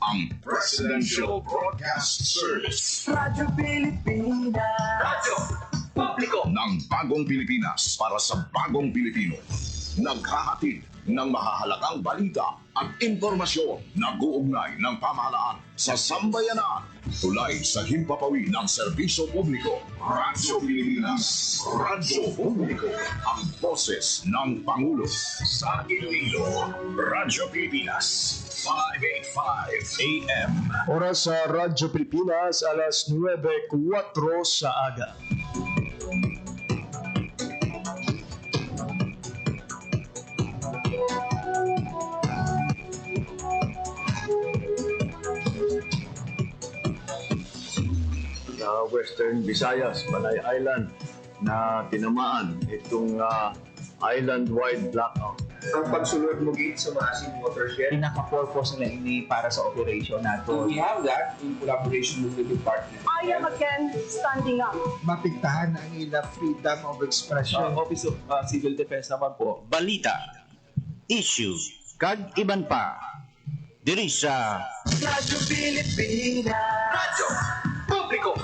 ang Presidential Broadcast Service. Radyo Pilipinas. Radyo Publiko ng Bagong Pilipinas para sa Bagong Pilipino. Naghahatid ng mahahalagang balita at impormasyon na guugnay ng pamahalaan sa sambayanan. Tulay sa himpapawid ng serbisyo publiko. Radyo Pilipinas. Radyo Publiko. Ang boses ng Pangulo. Sa Iloilo, Radyo Pilipinas. 585 AM. Oras sa Radyo Pilipinas, alas 9:04 sa aga. Sa Western Visayas, Panay Island, na tinamaan itong island-wide blackout. Ang pagsulod mo gate sa Masin Watershed. Pinaka-purpose nila ini para sa operation nato. We have that in collaboration with the department. I am again standing up. Mapigtahan ang ila freedom of expression. Office of Civil Defense naman po. Balita, issue, kag iban pa. Diri sa Radyo Pilipinas. Radyo Publiko.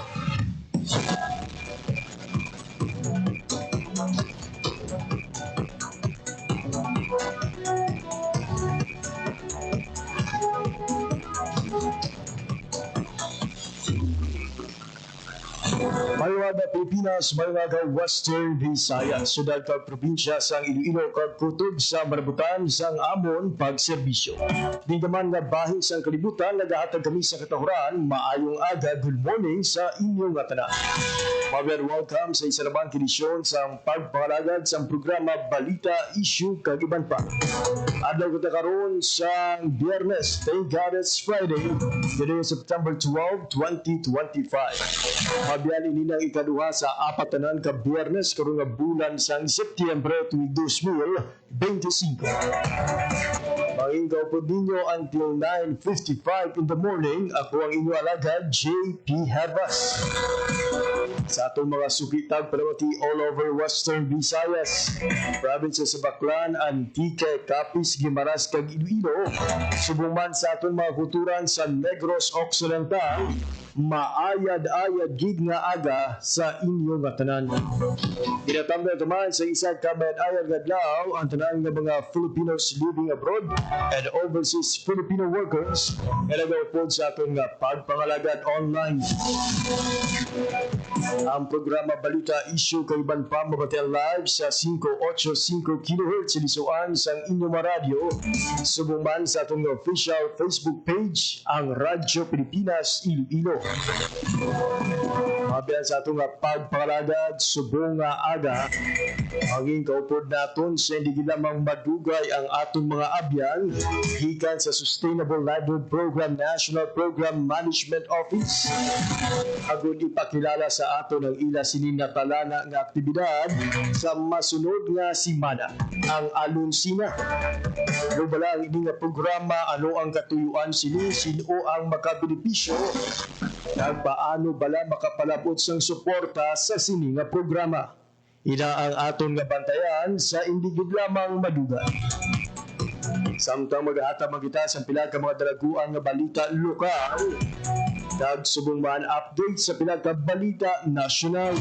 Maywaga Pilipinas, Maywaga Western Visayas, sudad kag probinsya sang Iloilo kag kutob sa marabutan sang amon pagserbisyo. Di naman nga bahin sang kalibutan nagahatag kami sa katahuran, maayong aga, good morning sa inyong tanan. Mabiyan welcome sa isa namang edisyon sang pagpangalagad sang programa Balita, Issue kag iban pa. Adlaw kita karon sang Biyernes, thank God it's Friday, today is September 12, 2025. Mabiyan ininang ikaduha sa apatanan ka Biyernes karong nga bulan sang Setyembre tuig 2025. Manginggaw po ninyo until 9:55 in the morning. Ako ang inyo alagad, JP Herbas. Sa atong mga sukitag paramati all over Western Visayas, provinces sa Baclan, Antique, Capiz, Guimaras, kag Iloilo, subong man sa atong mga kulturan sa Negros Occidental, maayad-ayad gid nga aga sa inyo nga tanan. Ginatambal naman sa isang kamayad-ayad nga adlaw ang tanan nga mga Filipinos living abroad and overseas Filipino workers nga nagaupod sa aton nga pagpangalagad online. Ang programa Balita, Issue kay iban pa mabatay live sa 585 kHz silisuan sang inyong radyo, subong man sa atong official Facebook page, ang Radyo Pilipinas Iloilo. Mabiyan sa atong pagpangalagad, subong nga aga, maging kaupod naton sa hindi lamang madugay ang atong mga abyan gikan sa Sustainable Livelihood Program National Program Management Office. Agud ipakilala sa aton ang ila sinin na talana nga aktibidad sa masunod nga simana, ang Alunsina. Ano bala ang ini nga programa, ano ang katuyuan sini, sino ang makabenepisyo, kag paano bala makapalabot sang suporta sa sini nga programa. Ina ang aton nga bantayan sa indigid lamang madugay. Samtang mag-aata magita sa pila ka mga dalaguan nga balita lokal, kag subong man update sa pila ka balita nasyonal.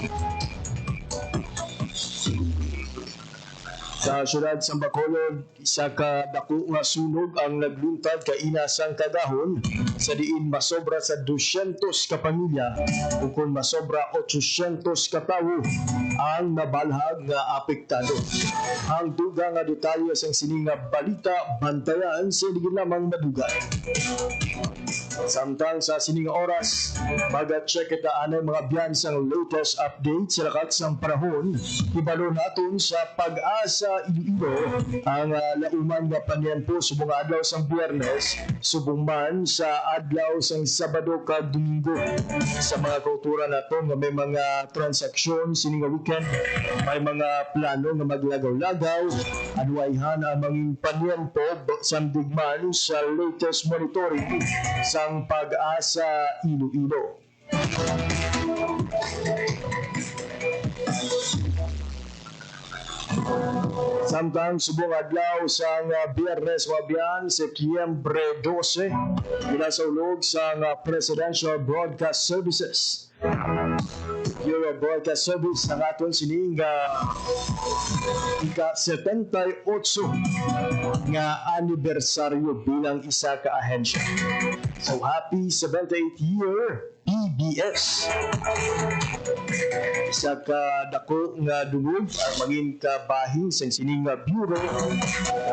Sa syudad sa Bacolod, isa ka dako nga sunog ang nagluntad kaina sang kagahon sa diin masobra sa 200 ka pamilya ug kun masobra 800 ka tawo ang nabalhag nga apektado. Ang dugang nga detalye sang sining nga balita bantayan sa hindi lamang madugay. Samtang sa sining oras, mag-check kita anay mga biyan sang latest update sa lakat sang panahon. Ibalo naton sa Pag-asa Iloilo ang lauman nga paniampo subong adlaw sang Biyernes, subong man sa adlaw sang Sabado kag Domingo. Sa mga kultura nato nga may mga transaksyon sining nga weekend, may mga plano nga maglagaw-lagaw, adwayhan ang manging paniampo sandigman sa latest monitoring sang Pag-asa Iloilo. Samtang subong adlaw sa Biyernes Wabian, Setyembre 12, mula sa ulog sa Presidential Broadcast Services. Bureau of Broadcast Service ang aton sining ika-78 nga anibersaryo bilang isa ka ahensya. So happy 78th year PBS. Isa ka dako nga dungog ang mangin ka bahin sa sining nga bureau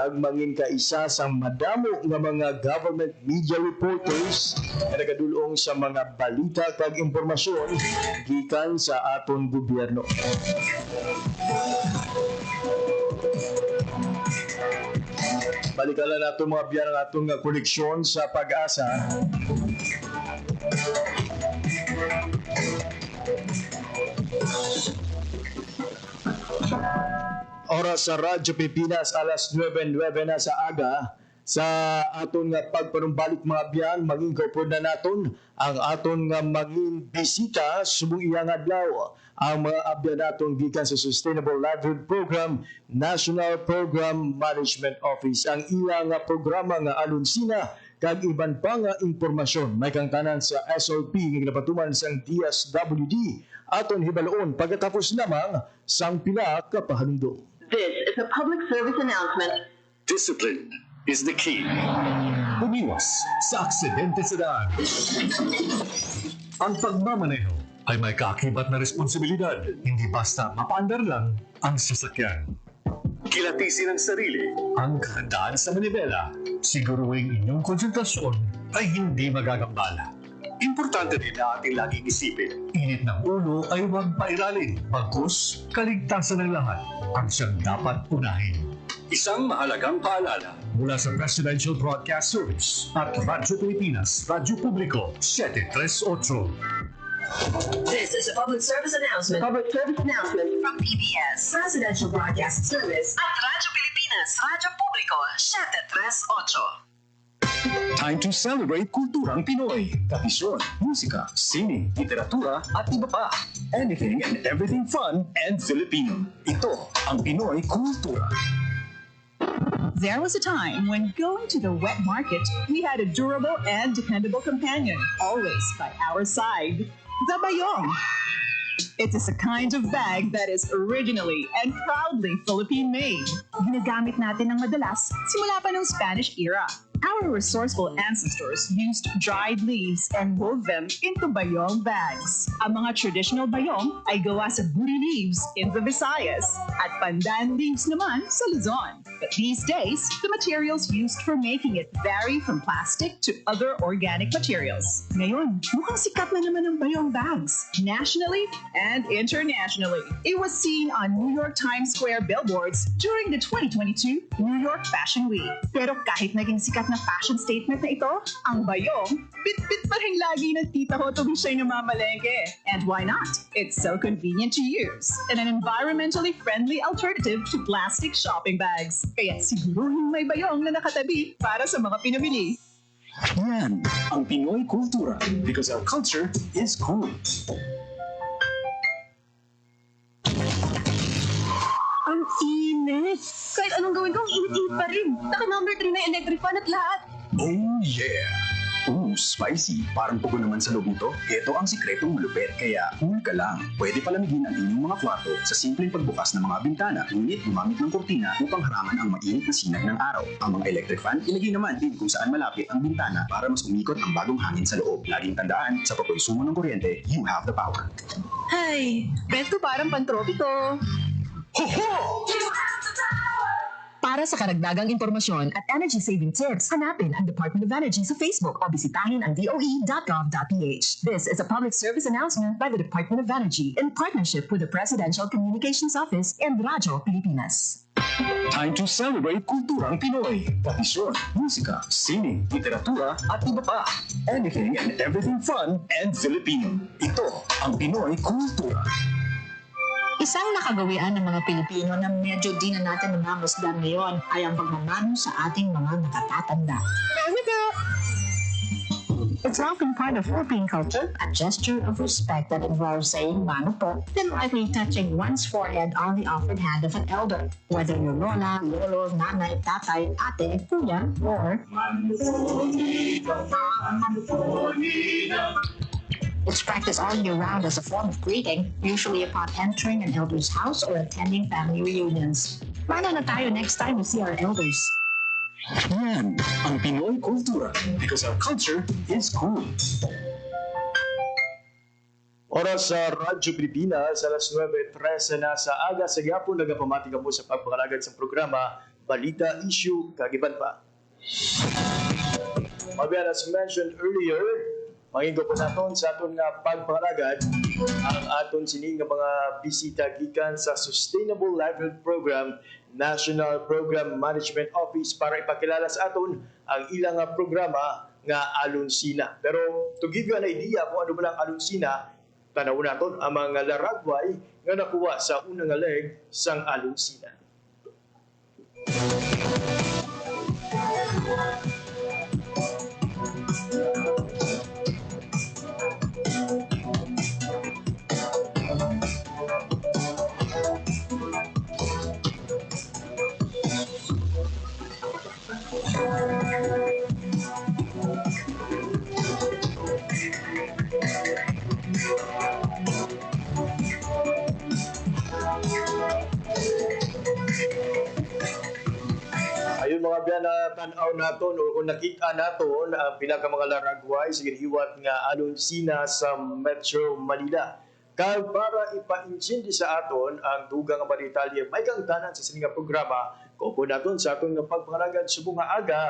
ag mangin ka isa sa madamo nga mga government media reporters nga nagadulong sa mga balita kag impormasyon gikan sa aton gobyerno. Balikan na nato mga biyan ang atong koleksyon sa Pag-asa. Oras sa Radyo Pilipinas, alas 9:09 na sa aga. Sa aton nga pagpanumbalik mga biyan, maging kaupod na naton ang aton nga maging bisita subong iyang adlaw. Ang mga abyan naton gikan sa Sustainable Livelihood Program, National Program Management Office. Ang ilang nga programa nga alunsina kag iban pa nga impormasyon may kang tanan sa SOP nga napatuman sang DSWD aton hibaloon pagkatapos lamang sang pila ka pahalumdom. This is a public service announcement. Discipline is the key. Umiwas sa aksidente sa daan. Ang pagmamaneho ay may kaakibat na responsibilidad, hindi basta mapaandar lang ang sasakyan. Kilatisin ang sarili, ang kahandaan sa manibela. Siguruing inyong konsentrasyon ay hindi magagambala. Importante din na ating laging isipin, init ng ulo ay huwag pairalin, bagkus kaligtasan ng lahat ang siyang dapat unahin. Isang mahalagang paalala mula sa Presidential Broadcast Service at Radyo Pilipinas, Radyo Publiko, 738. This is a public service announcement. Public service announcement from PBS, Presidential Broadcast Service at Radyo Pilipinas, Radyo Publiko, 738. Time to celebrate kulturang Pinoy. Tradisyon, musika, sining, literatura, at iba pa. Anything and everything fun and Filipino. Ito ang Pinoy Kultura. There was a time when going to the wet market, we had a durable and dependable companion, always by our side, the bayong. It is a kind of bag that is originally and proudly Philippine-made. Ginagamit natin ng madalas simula pa ng Spanish era. Our resourceful ancestors used dried leaves and wove them into bayong bags. Ang mga traditional bayong ay gawa sa buri leaves in the Visayas at pandan leaves naman sa Luzon. But these days, the materials used for making it vary from plastic to other organic materials. Ngayon, mukhang sikat na naman ang bayong bags, nationally and internationally. It was seen on New York Times Square billboards during the 2022 New York Fashion Week. Pero kahit naging sikat na fashion statement na ito, ang bayong, bit-bit pa rin lagi ng tita ko tuwing siya'y namamalengke. And why not? It's so convenient to use and an environmentally friendly alternative to plastic shopping bags. Kaya siguruhin may bayong na nakatabi para sa mga pinamili. Yan ang Pinoy Kultura because our culture is cool. Ang init! Kahit anong gawin ko, init-init pa rin. Naka-number 3 na yung electric fan at lahat. Oh yeah! Spicy. Parang pugo naman sa loob nito. Ito ang sikretong malupit. Kaya cool ka lang. Pwede palamigin ang inyong mga kwarto sa simpleng pagbukas ng mga bintana. Ngunit gumamit ng kurtina upang haraman ang mainit na sinag ng araw. Ang mga electric fan, ilagay naman din kung saan malapit ang bintana para mas umikot ang bagong hangin sa loob. Laging tandaan, sa pagkonsumo ng kuryente, you have the power. Hay, bet ko parang pantropiko. Ho-ho! Para sa karagdagang impormasyon at energy-saving tips, hanapin ang Department of Energy sa Facebook o bisitahin ang doe.gov.ph. This is a public service announcement by the Department of Energy in partnership with the Presidential Communications Office and Radyo Pilipinas. Time to celebrate kulturang Pinoy. Tradisyon, musika, sining, literatura, at iba pa. Anything and everything fun and Filipino. Ito ang Pinoy Kultura. Isang nakagawian ng mga Pilipino na medyo di na natin namamasdan ngayon ay ang pagmamano sa ating mga nakatatanda. It's often part of Philippine culture, a gesture of respect that involves saying mano po, then lightly touching one's forehead on the offered hand of an elder, whether you're lola, lolo, nanay, tatay, ate, kuya, or it's practiced all year round as a form of greeting, usually upon entering an elder's house or attending family reunions. Mano na tayo next time we see our elders. Yan ang Pinoy kultura because our culture is cool. Oras sa Radyo Pilipinas, alas 9:13 na sa aga sa gapon, nagapamati ka po sa pagpakalagad sa programa Balita Issue Kagiban pa. Mabiyan, as mentioned earlier, mangingo po natin sa aton nga pagpakalagad ang aton sining nga mga bisita gikan sa Sustainable Livelihood Program National Program Management Office para ipakilala sa aton ang ilang nga programa nga Alunsina. Pero to give you an idea kung ano ba ang Alunsina, tanawin natin ang mga laragway nga nakuha sa unang leg sang Alunsina. Ayun mga biyan na tanaw naton o kung nakita naton ang pinaka mga laragway sa ginihiwat nga Alunsina sa Metro Manila. Kag para ipa-intindi sa aton ang dugang nga detalye may kang tanan sa sininga programa kupo naton sa aton nga pagpangalagan subong nga aga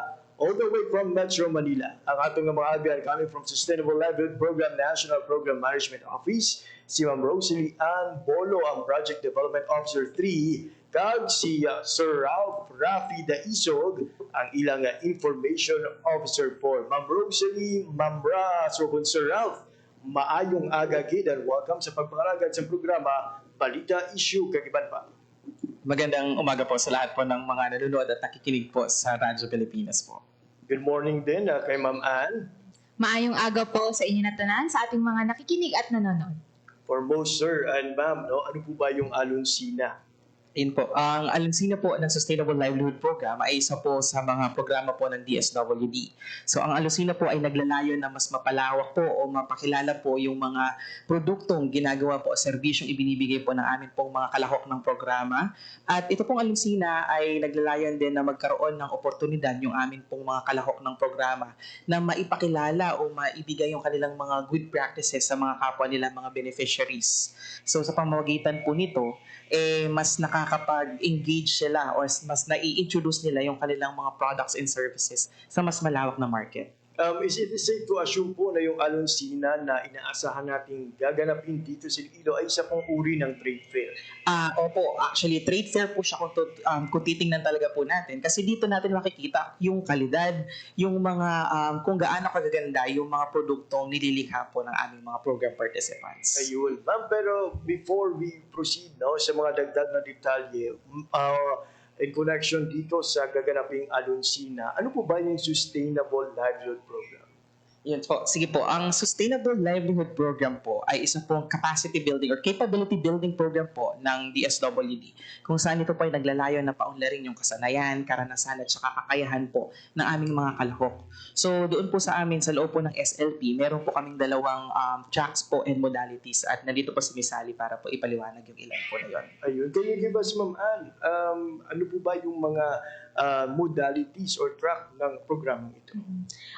all the way from Metro Manila. Ang aton nga mga agyan coming from Sustainable Livelihood Program National Program Management Office, si Ma'am Rosalie Ann Bolo, ang Project Development Officer 3, kag si Sir Ralph Rafi Daisog, ang ilang Information Officer 4. Ma'am Rosalie, Ma'am Ra, so kung Sir Ralph, maayong aga gid and welcome sa pagpangalagad sa programa Balita Issue Kagiban pa. Magandang umaga po sa lahat po ng mga nanonood at nakikinig po sa Radyo Pilipinas po. Good morning din kay Ma'am Ann. Maayong aga po sa inyo na tanan sa ating mga nakikinig at nanonood. For most sir and ma'am, no, ano po ba yung Alunsina? Yun po, ang Alunsina po ng Sustainable Livelihood Program ay isa po sa mga programa po ng DSWD. So ang Alunsina po ay naglalayon na mas mapalawak po o mapakilala po yung mga produktong ginagawa po o serbisyong ibinibigay po ng amin pong mga kalahok ng programa. At ito pong Alunsina ay naglalayon din na magkaroon ng oportunidad yung amin pong mga kalahok ng programa na maipakilala o maibigay yung kanilang mga good practices sa mga kapwa nila, mga beneficiaries. So sa pamamagitan po nito, mas nakakapag-engage sila or mas nai-introduce nila yung kanilang mga products and services sa mas malawak na market. Is it safe to assume po na yung Alunsina na inaasahan nating gaganapin dito sa Iloilo ay isa pong uri ng trade fair? Opo, actually trade fair po siya kung titingnan talaga po natin kasi dito natin makikita yung kalidad, yung mga kung gaano kagaganda yung mga produktong nililikha po ng aming mga program participants. Ayun. Ma'am, pero before we proceed sa mga dagdag na detalye, in connection dito sa gaganaping Alunsina, ano po ba yung Sustainable Livelihood Program? Yun po. Sige po. Ang Sustainable Livelihood Program po ay isa pong capacity building or capability building program po ng DSWD kung saan ito po ay naglalayon na paunlarin yung kasanayan, karanasan at saka kakayahan po ng aming mga kalahok. So doon po sa amin sa loob po ng SLP, meron po kaming dalawang tracks po and modalities at nandito po si Miss Sally para po ipaliwanag yung ilan po na yun. Ayun. Can you give us, Ma'am Ann, ano po ba yung mga modalities or track ng programang ito?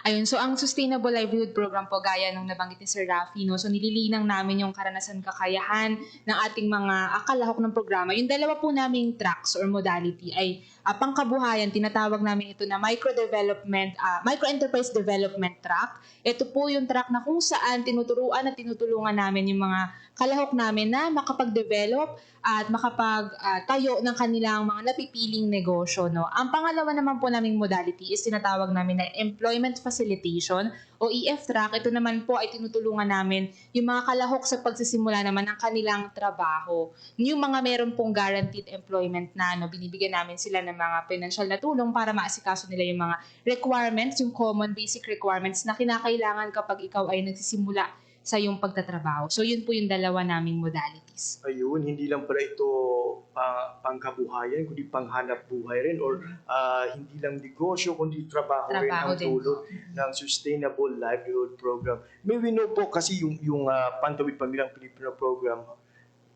Ayun, so ang Sustainable Livelihood Program po, gaya nung nabanggit ni Sir Rafi, no? So nililinang namin yung karanasan, kakayahan ng ating mga kalahok ng programa. Yung dalawa po naming tracks or modality ay pangkabuhayan, tinatawag namin ito na micro-enterprise development track. Ito po yung track na kung saan tinuturuan at tinutulungan namin yung mga kalahok namin na makapag-develop at makapag-tayo ng kanilang mga napipiling negosyo. No? Ang pangalawa naman po naming modality is tinatawag namin na employment facilitation o EF Track, ito naman po ay tinutulungan namin yung mga kalahok sa pagsisimula naman ng kanilang trabaho. Yung mga meron pong guaranteed employment na binibigyan namin sila ng mga financial na tulong para maasikaso nila yung mga requirements, yung common basic requirements na kinakailangan kapag ikaw ay nagsisimula sa iyong pagtatrabaho. So yun po yung dalawa naming modalities. Ayun, hindi lang pala ito pangkabuhayan, kundi panghanap buhay rin or hindi lang negosyo, kundi trabaho rin ang din. tulot ng Sustainable Livelihood Program. May we know po kasi yung Pantawid Pamilyang Pilipino Program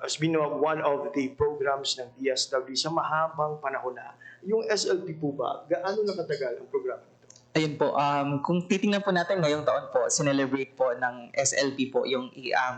has been one of the programs ng DSWD sa mahabang panahon na. Yung SLP po ba, gaano nakatagal ang programa? Ayun po, kung titingnan po natin ngayong taon po, sinelebrate po ng SLP po yung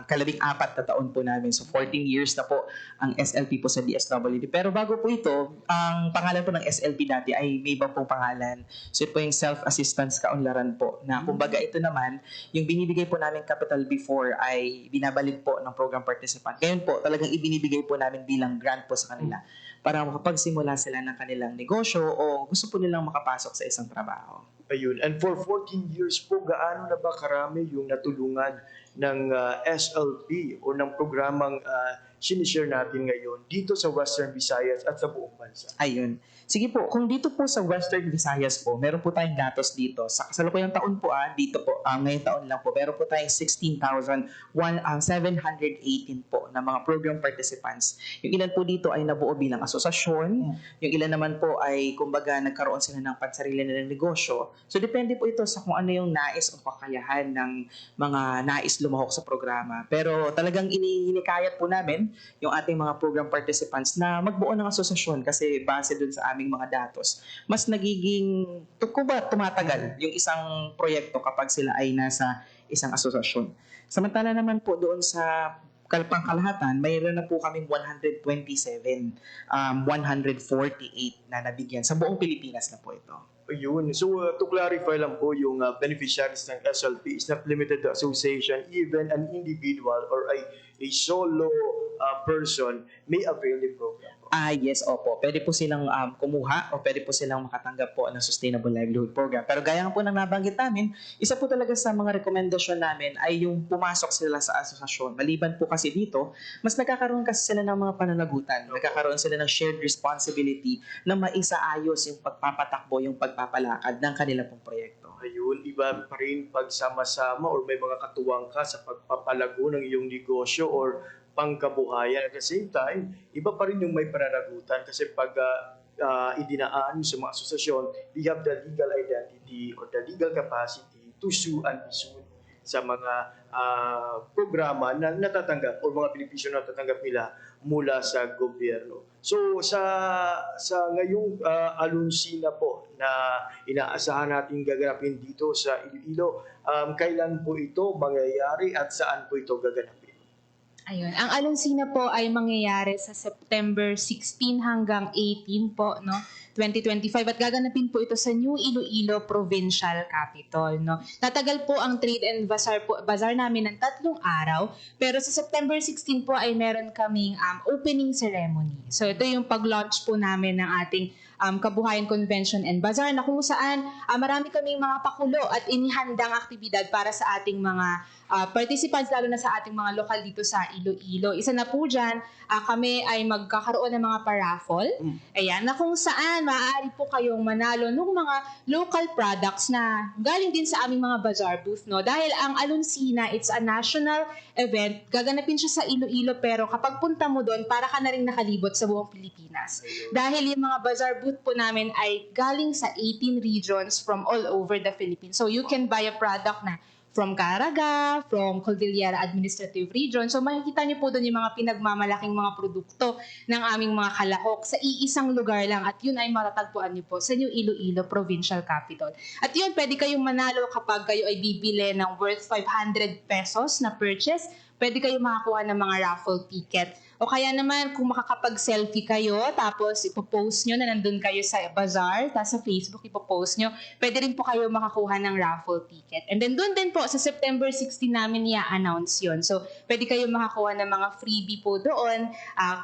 kalabing-4 na taon po namin. So 14 years na po ang SLP po sa DSWD. Pero bago po ito, ang pangalan po ng SLP dati ay may ibang pong pangalan. So ito po yung Self-Assistance Kaunlaran po. Na kumbaga ito naman, yung binibigay po namin capital before ay binabalik po ng program participant. Ngayon po, talagang ibinibigay po namin bilang grant po sa kanila para makapagsimula sila ng kanilang negosyo o gusto po nilang makapasok sa isang trabaho. Ayun. And for 14 years po, gaano na ba karami yung natulungan ng SLP o ng programang sinishare natin ngayon dito sa Western Visayas at sa buong bansa? Ayun. Sige po, kung dito po sa Western Visayas po, meron po tayong datos dito. Sa kasalukuyang taon po, dito po, ngayong taon lang po, meron po tayong 16,718 po na mga program participants. Yung ilan po dito ay nabuo bilang asosasyon. Yung ilan naman po ay, kumbaga, nagkaroon sila ng pansarili nilang negosyo. So, depende po ito sa kung ano yung nais o kakayahan ng mga nais lumahok sa programa. Pero talagang hinikayat po namin yung ating mga program participants na magbuo ng asosasyon kasi base dun sa aming mga datos, mas nagiging tumatagal yung isang proyekto kapag sila ay nasa isang asosasyon. Samantala naman po doon sa pangkalahatan, mayroon na po kaming 127, 148 na nabigyan. Sa buong Pilipinas na po ito. Ayun. So to clarify lang po, yung beneficiaries ng SLP is not limited to association. Even an individual or a solo person may avail the program. Yes, opo. Pwede po silang kumuha o pwede po silang makatanggap po ng Sustainable Livelihood Program. Pero gaya po ng nabanggit namin, isa po talaga sa mga rekomendasyon namin ay yung pumasok sila sa asosasyon. Maliban po kasi dito, mas nagkakaroon kasi sila ng mga pananagutan. Nagkakaroon sila ng shared responsibility na maisaayos yung pagpapatakbo, yung pagpapalakad ng kanila pong proyekto. Ayun, iba pa rin pagsama-sama or may mga katuwang ka sa pagpapalago ng iyong negosyo or pangkabuhayan. At the same time, iba pa rin yung may pananagutan kasi pag idinaan sa mga asosasyon, they have the legal identity or the legal capacity to sue and be sued sa mga programa na natatanggap o mga benepisyo na natatanggap nila mula sa gobyerno. So sa ngayong alunsina po na inaasahan natin gaganapin dito sa Iloilo, kailan po ito mangyayari at saan po ito gaganapin? Ayun. Ang alunsina po ay mangyayari sa September 16 hanggang 18 po, 2025. At gaganapin po ito sa New Iloilo Provincial Capitol, Tatagal po ang Trade and Bazaar namin ng 3 araw. Pero sa September 16 po ay meron kaming opening ceremony. So ito yung pag-launch po namin ng ating Kabuhayan Convention and Bazaar na kung saan marami kaming mga pakulo at inihandang aktibidad para sa ating mga participants, lalo na sa ating mga lokal dito sa Iloilo. Isa na po dyan, kami ay magkakaroon ng mga paraffle. Ayan, na kung saan maaari po kayong manalo ng mga local products na galing din sa aming mga bazaar booth. Dahil ang Alunsina, it's a national event. Gaganapin siya sa Iloilo pero kapag punta mo doon, para ka na rin nakalibot sa buong Pilipinas. Dahil yung mga bazaar booth po namin ay galing sa 18 regions from all over the Philippines. So you can buy a product na from Caraga, from Cordillera Administrative Region. So makikita niyo po doon yung mga pinagmamalaking mga produkto ng aming mga kalahok sa iisang lugar lang. At yun ay matatagpuan niyo po sa New Iloilo Provincial Capital. At yun, pwede kayong manalo kapag kayo ay bibili ng worth 500 pesos na purchase. Pwede kayong makakuha ng mga raffle ticket. O kaya naman, kung makakapag-selfie kayo, tapos ipopost nyo na nandun kayo sa bazaar, tapos sa Facebook ipopost nyo, pwede rin po kayo makakuha ng raffle ticket. And then doon din po, sa September 16 namin i-announce yun. So, pwede kayo makakuha ng mga freebie po doon.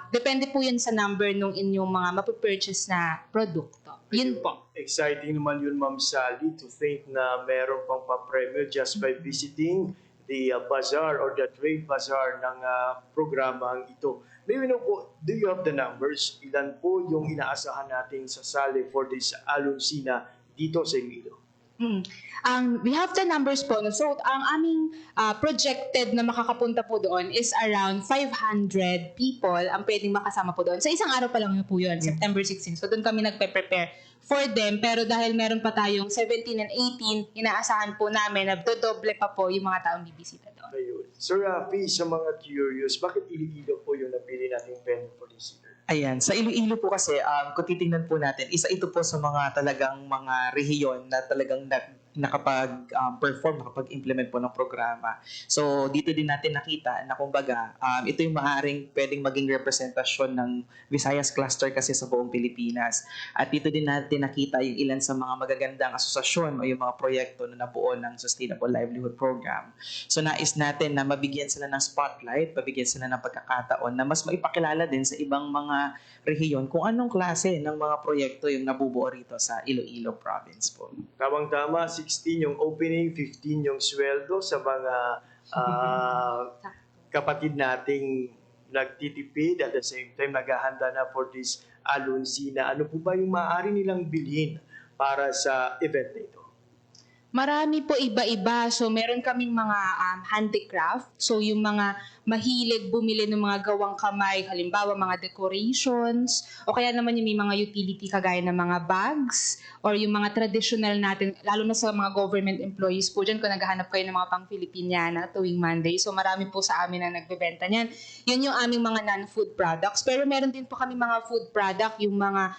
Depende po yun sa number nung inyong mga mapapurchase na produkto. Yun po. exciting naman yun, Ma'am Sally, to think na meron pang papremyo just by visiting the bazaar or the trade bazaar ng programang ito. May we know po, do you have the numbers? Ilan po yung inaasahan nating sasali for this Aluncina dito sa Iloilo? We have the numbers po. So, ang aming projected na makakapunta po doon is around 500 people ang pwedeng makasama po doon. Sa isang araw pa lang po yun, September 16. So, doon kami nagpe-prepare for them. Pero dahil meron pa tayong 17 and 18, inaasahan po namin na dodoble pa po yung mga taong bibisita doon. Ayun. Sir Rafi, sa mga curious, bakit Iloilo po yung napili nating venue for this year? Ayan, sa Iloilo po kasi, kung titingnan po natin, isa ito po sa mga talagang mga rehiyon na talagang nakapag-perform, nakapag-implement po ng programa. So, dito din natin nakita na kumbaga, ito yung maaaring pwedeng maging representasyon ng Visayas Cluster kasi sa buong Pilipinas. At dito din natin nakita yung ilan sa mga magagandang asosasyon o yung mga proyekto na nabuo ng Sustainable Livelihood Program. So, nais natin na mabigyan sila ng spotlight, mabigyan sila ng pagkakataon na mas maipakilala din sa ibang mga rehiyon kung anong klase ng mga proyekto yung nabubuo rito sa Iloilo Province po. Tamang-tama, 16 yung opening, 15 yung sweldo sa mga kapatid nating nagtitipid at the same time naghahanda na for this Aluncina. Ano po ba yung maaari nilang bilhin para sa event na ito? Marami po iba-iba. So, meron kaming mga handicraft. So, yung mga mahilig bumili ng mga gawang kamay, halimbawa mga decorations, o kaya naman yung may mga utility kagaya ng mga bags, or yung mga traditional natin, lalo na sa mga government employees po dyan, kung naghahanap kayo ng mga pang-Filipiniana tuwing Monday. So, marami po sa amin na nagbebenta niyan. Yun yung aming mga non-food products. Pero meron din po kami mga food product, yung mga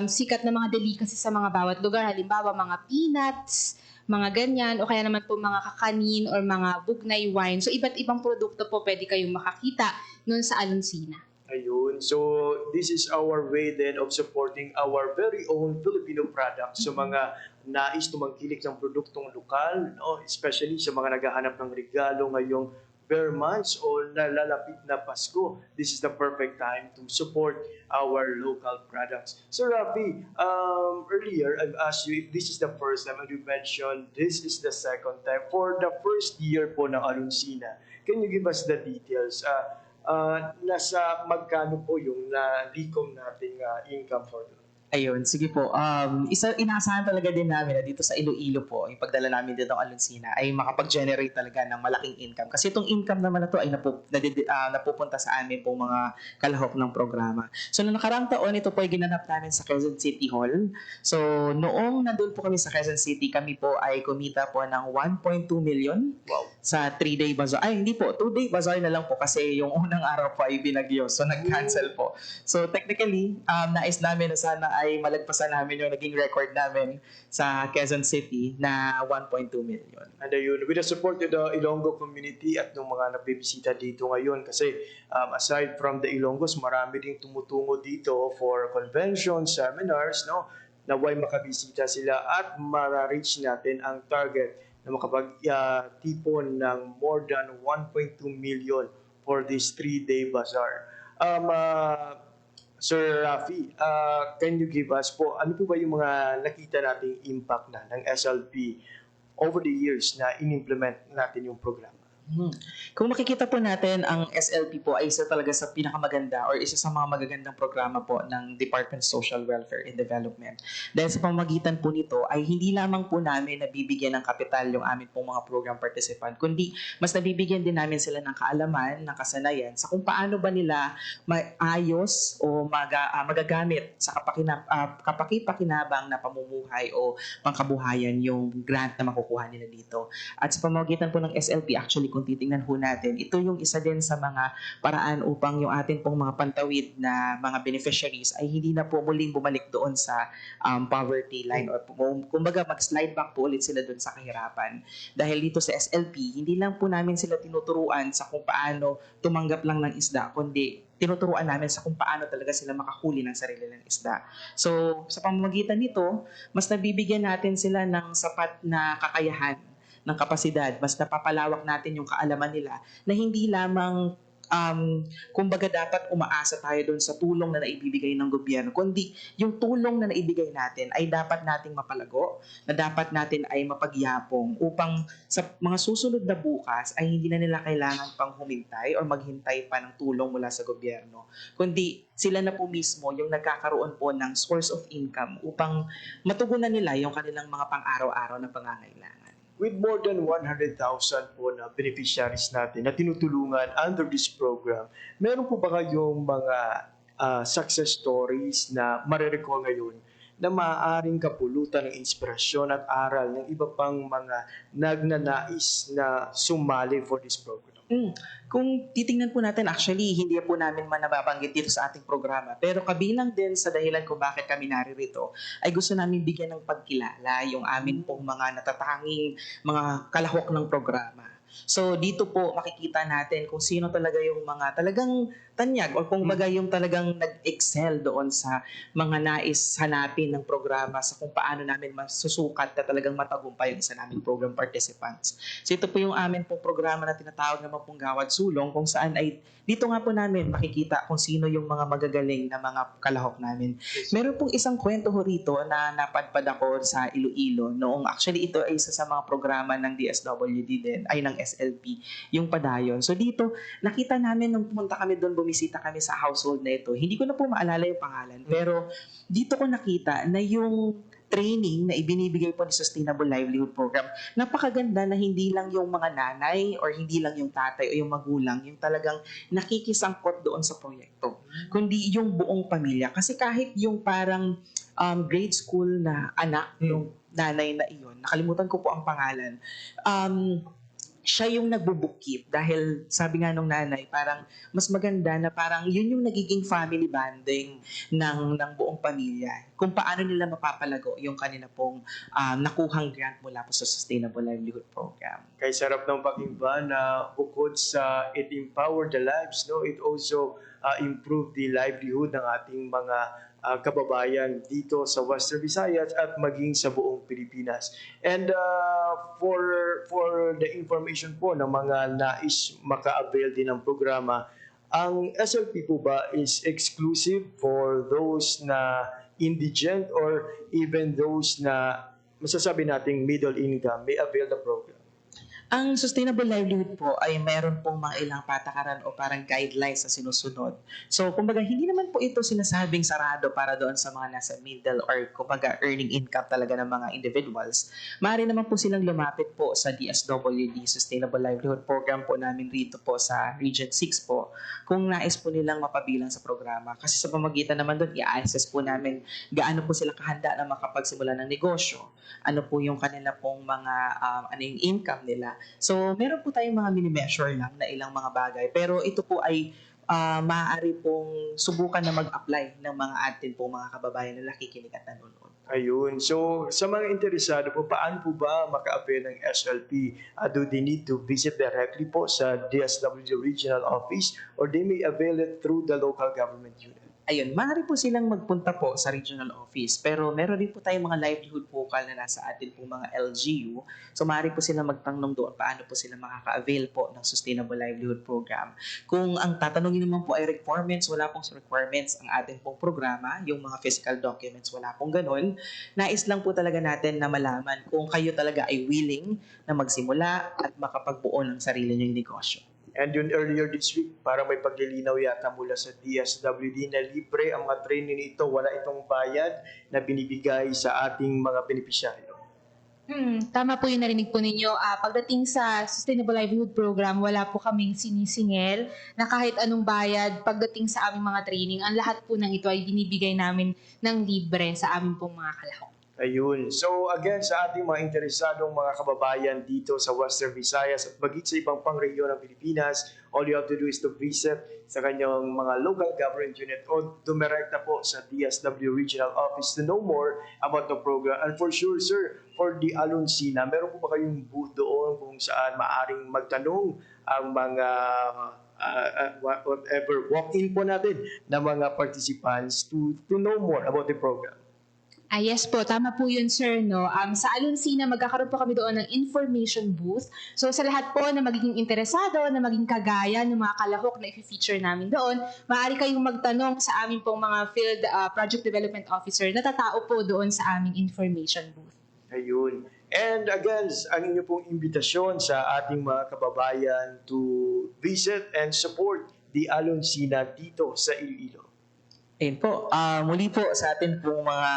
sikat na mga delicacy sa mga bawat lugar. Halimbawa, mga peanuts, mga ganyan, o kaya naman po mga kakanin or mga bugnay wine. So, iba't ibang produkto po pwede kayong makakita nun sa Aluncina. Ayun. So, this is our way then of supporting our very own Filipino products. So, mga nais tumangkilik ng produktong lokal, no? Especially sa mga naghahanap ng regalo ngayong bare months o nalalapit na Pasko. This is the perfect time to support our local products. So, Rafi, earlier I've asked you if this is the first time, and you mentioned this is the second time. For the first year po ng Aluncina, can you give us the details? Nasa magkano po yung na-recom nating income for the Ayun, sige po. Inaasahan talaga din namin na dito sa Iloilo po, yung pagdala namin dito ng Aluncina ay makapag-generate talaga ng malaking income. Kasi itong income naman na to ay napupunta sa amin pong mga kalahok ng programa. So, noong nakaraang taon, ito po ay ginanap namin sa Quezon City Hall. So, noong nandun po kami sa Quezon City, kami po ay kumita po ng 1.2 million sa 3-day bazaar. Ay, hindi po, 2-day bazaar na lang po kasi yung unang araw po ay binagyo. So, nag-cancel po. So, technically, nais namin na sana ay malagpasan namin yung naging record namin sa Quezon City na 1.2 million. And ayun, with the support of the Ilonggo community at ng mga nabibisita dito ngayon kasi aside from the Ilonggos, marami ding tumutungo dito for conventions, seminars, no? Naway makabisita sila at mara-reach natin ang target na makapag-tipon ng more than 1.2 million for this 3-day bazaar. Sir Rafi, can you give us po, ano po ba yung mga nakita nating impact na ng SLP over the years na in-implement natin yung programa? Kung makikita po natin, ang SLP po ay isa talaga sa pinakamaganda or isa sa mga magagandang programa po ng Department of Social Welfare and Development. Dahil sa pamamagitan po nito ay hindi lamang po namin nabibigyan ng kapital yung amin pong mga program participant, kundi mas nabibigyan din namin sila ng kaalaman, ng kasanayan sa kung paano ba nila maayos o magagamit sa kapakipakinabang na pamumuhay o pangkabuhayan yung grant na makukuha nila dito. At sa pamamagitan po ng SLP, actually kung titingnan po natin, ito yung isa din sa mga paraan upang yung atin pong mga pantawid na mga beneficiaries ay hindi na po muling bumalik doon sa poverty line or kumbaga mag-slide back po ulit sila doon sa kahirapan. Dahil dito sa SLP, hindi lang po namin sila tinuturuan sa kung paano tumanggap lang ng isda, kundi tinuturuan namin sa kung paano talaga sila makahuli ng sarili ng isda. So, sa pamamagitan nito, mas nabibigyan natin sila ng sapat na kakayahan ng kapasidad, mas napapalawak natin yung kaalaman nila na hindi lamang kumbaga dapat umaasa tayo doon sa tulong na naibibigay ng gobyerno, kundi yung tulong na naibigay natin ay dapat nating mapalago, na dapat natin ay mapagyapong upang sa mga susunod na bukas ay hindi na nila kailangan pang humintay o maghintay pa ng tulong mula sa gobyerno, kundi sila na po mismo yung nagkakaroon po ng source of income upang matugunan nila yung kanilang mga pang-araw-araw na pangangailangan. With more than 100,000 po na beneficiaries natin na tinutulungan under this program, meron po ba kayong mga success stories na marirecall ngayon na maaaring kapulutan ng inspirasyon at aral ng iba pang mga nagnanais na sumali for this program? Kung titingnan po natin, actually, hindi po namin nababanggit dito sa ating programa. Pero kabilang din sa dahilan kung bakit kami naririto, ay gusto namin bigyan ng pagkilala yung amin pong mga natatanging mga kalahok ng programa. So dito po makikita natin kung sino talaga yung mga talagang tanyag o kung baga yung talagang nag-excel doon sa mga nais hanapin ng programa sa kung paano namin masusukat na talagang matagumpay yung isa naming program participants. So ito po yung amin pong programa na tinatawag naman pong Gawad Sulong, kung saan ay dito nga po namin makikita kung sino yung mga magagaling na mga kalahok namin. Meron pong isang kwento ho rito na napadpad ako sa Iloilo noong actually ito ay isa sa mga programa ng DSWD din, ay ng SLP, yung Padayon. So dito, nakita namin nung pumunta kami doon, bumisita kami sa household na ito. Hindi ko na po maalala yung pangalan, pero dito ko nakita na yung training na ibinibigay po ni Sustainable Livelihood Program, napakaganda na hindi lang yung mga nanay or hindi lang yung tatay o yung magulang yung talagang nakikisangkot doon sa proyekto, kundi yung buong pamilya. Kasi kahit yung parang grade school na anak yung nanay na iyon, nakalimutan ko po ang pangalan, siya yung nagbo-bookkeep dahil sabi nga nung nanay, parang mas maganda na parang yun yung nagiging family bonding ng buong pamilya. Kung paano nila mapapalago yung kanila pong nakuhang grant mula po sa Sustainable Livelihood Program. Kaya sarap ng pakinggan na bukod sa it empower the lives, no, it also improve the livelihood ng ating mga kababayan dito sa Western Visayas at maging sa buong Pilipinas. And for the information po ng mga nais maka-avail din ng programa, ang SLP po ba is exclusive for those na indigent or even those na masasabi nating middle income may avail the program? Ang Sustainable Livelihood po ay meron pong mga ilang patakaran o parang guidelines na sinusunod. So, kumbaga, hindi naman po ito sinasabing sarado para doon sa mga nasa middle or kumbaga earning income talaga ng mga individuals. Maaari naman po silang lumapit po sa DSWD, Sustainable Livelihood Program po namin rito po sa Region 6 po, kung nais po nilang mapabilang sa programa. Kasi sa pamagitan naman doon, i-assess po namin gaano po sila kahanda na makapagsimula ng negosyo. Ano po yung kanila pong mga ano yung income nila. So, meron po tayong mga mini-measure lang na ilang mga bagay. Pero ito po ay maaari pong subukan na mag-apply ng mga atin pong mga kababayan na nakikinig at nanonood. Ayun. So, sa mga interesado po, paano po ba maka-avail ng SLP? Do they need to visit directly po sa DSWD Regional Office or they may avail it through the local government unit? Ayun, maaari po silang magpunta po sa regional office, pero meron din po tayong mga livelihood vocal na nasa atin po mga LGU. So maaari po silang magtanong doon paano po sila makaka-avail po ng Sustainable Livelihood Program. Kung ang tatanungin naman po ay requirements, wala pong requirements ang atin pong programa, yung mga physical documents, wala pong ganun. Nais lang po talaga natin na malaman kung kayo talaga ay willing na magsimula at makapagbuo ng sarili niyong negosyo. And yun earlier this week, parang may paglilinaw yata mula sa DSWD na libre ang mga training nito, wala itong bayad na binibigay sa ating mga benepisyaryo. Tama po yung narinig po ninyo. Pagdating sa Sustainable Livelihood Program, wala po kaming sinisingil na kahit anong bayad pagdating sa aming mga training. Ang lahat po ng ito ay binibigay namin ng libre sa aming pong mga kalahok. Ayun. So again, sa ating mga interesadong mga kababayan dito sa Western Visayas at maging sa ibang pang rehiyon ng Pilipinas, all you have to do is to visit sa kanyang mga local government unit o dumirekta po sa DSW Regional Office to know more about the program. And for sure, sir, for the Alunsina, meron po ba kayong booth doon kung saan maaring magtanong ang mga whatever walk-in po natin na mga participants to know more about the program? Yes po, tama po yun sir. No? Sa Aluncina, magkakaroon po kami doon ng information booth. So sa lahat po na magiging interesado, na maging kagaya ng mga kalahok na i-feature namin doon, maaari kayong magtanong sa aming pong mga field project development officer na tatao po doon sa aming information booth. Ayun. And again, ang inyo pong imbitasyon sa ating mga kababayan to visit and support the Aluncina dito sa Iloilo. Ayun po, muli po sa atin pong mga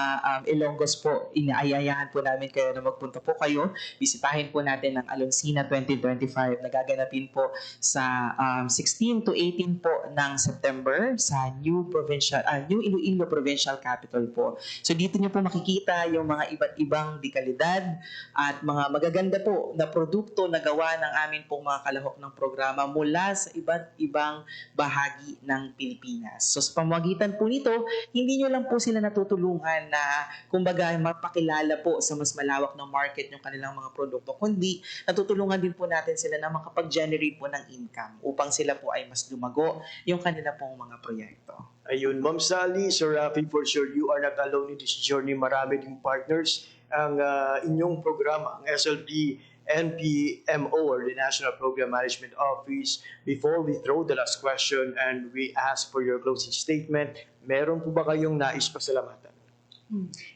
Ilonggos po, inaayayahan po namin kayo na magpunta po kayo. Bisitahin po natin ang Aluncina 2025 na gaganapin po sa 16 to 18 po ng September sa New Iloilo Provincial Capital po. So dito nyo po makikita yung mga iba't ibang dekalidad at mga magaganda po na produkto na gawa ng amin pong mga kalahok ng programa mula sa iba't ibang bahagi ng Pilipinas. So sa pamamagitan po nito, hindi nyo lang po sila natutulungan na kumbaga mapakilala po sa mas malawak na market yung kanilang mga produkto, kundi natutulungan din po natin sila na makapag-generate po ng income upang sila po ay mas lumago yung kanila pong mga proyekto. Ayun, Ma'am Sally, Sir Rafi, for sure you are not alone in this journey. Marami ding partners ang inyong programa, ang SLP NPMO or the National Program Management Office. Before we throw the last question and we ask for your closing statement, meron po ba kayong nais pasalamatan?